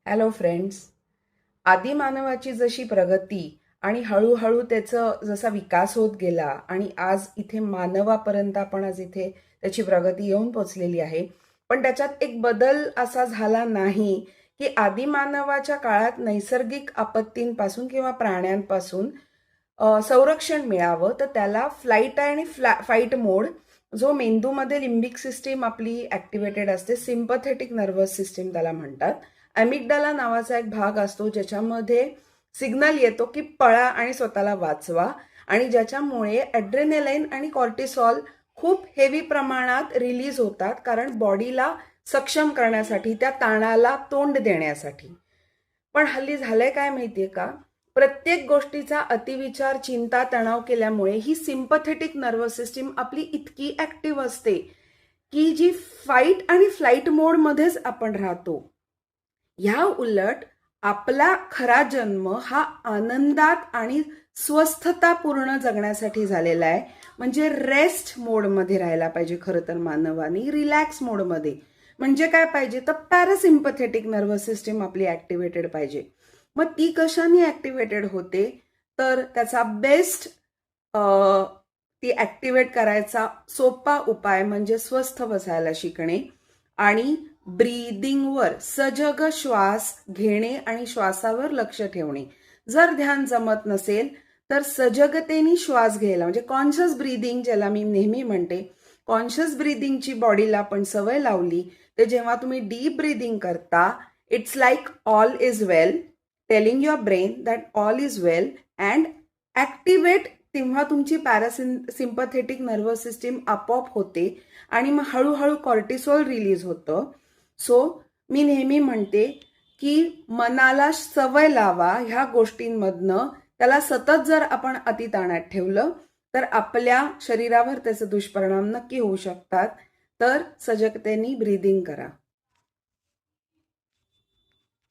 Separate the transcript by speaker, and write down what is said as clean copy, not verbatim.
Speaker 1: Hello friends. आदिमानवाची जशी प्रगती आणि हळूहळू त्याचा जसा विकास होत गेला आणि आज इथे मानवापर्यंत आपण आज इथे त्याची प्रगती येऊन पोचलेली आहे. पण त्याच्यात एक बदल असा झाला नाही की आदिमानवाच्या काळात नैसर्गिक आपत्तींपासून किंवा प्राण्यांपासून संरक्षण मिळावं, तर त्याला फ्लाईट आणि फाईट मोड, जो मेंदूमध्ये लिम्बिक सिस्टीम आपली ऍक्टिव्हेटेड असते, सिम्पथेटिक नर्वस सिस्टीम त्याला म्हणतात. अमिगडाला नावाचा एक भाग असतो ज्याच्यामध्ये सिग्नल येतो की पळा आणि स्वतःला वाचवा, आणि ज्याच्यामुळे ॲड्रेनालाईन आणि कॉर्टिसॉल खूप हेवी प्रमाणात रिलीज होतात, कारण बॉडीला सक्षम करण्यासाठी, त्या ताणाला तोंड देण्यासाठी. पण हल्ली झालंय काय माहितीये का, प्रत्येक गोष्टीचा अतिविचार, चिंता, तणाव केल्यामुळे ही सिम्पथेटिक नर्वस सिस्टीम आपली इतकी ऍक्टिव्ह असते की जी फाईट आणि फ्लाईट मोडमध्येच आपण राहतो. ह्या उलट आपला खरा जन्म हा आनंदात आणि स्वस्थतापूर्ण जगण्यासाठी झालेला आहे. म्हणजे रेस्ट मोडमध्ये राहायला पाहिजे खरं तर मानवाने, रिलॅक्स मोडमध्ये. म्हणजे काय पाहिजे तर पॅरासिम्पथेटिक नर्वस सिस्टीम आपली ऍक्टिव्हेटेड पाहिजे. मग ती कशाने ऍक्टिव्हेटेड होते, तर त्याचा बेस्ट ती ऍक्टिव्हेट करायचा सोपा उपाय म्हणजे स्वस्थ बसायला शिकणे आणि ब्रीदिंगवर, सजग श्वास घेणे आणि श्वासावर लक्ष ठेवणे. जर ध्यान जमत नसेल तर सजगतेने श्वास घ्यायला, म्हणजे कॉन्शियस ब्रीदिंग ज्याला मी नेहमी म्हणते, कॉन्शियस ब्रीदिंगची बॉडीला आपण सवय लावली तर जेव्हा तुम्ही डीप ब्रीदिंग करता, it's like all is well, telling your brain that all is well and activate, तेव्हा तुमची पॅरासिम्पथेटिक नर्वस सिस्टीम आपोआप होते आणि मग हळूहळू कॉर्टिसॉल रिलीज होतं. सो मी नेहमी म्हणते की मनाला सवय लावा ह्या गोष्टींमधनं. त्याला सतत जर आपण अतिताणात ठेवलं तर आपल्या शरीरावर त्याचे दुष्परिणाम नक्की होऊ शकतात. तर सजगतेने ब्रीदिंग करा.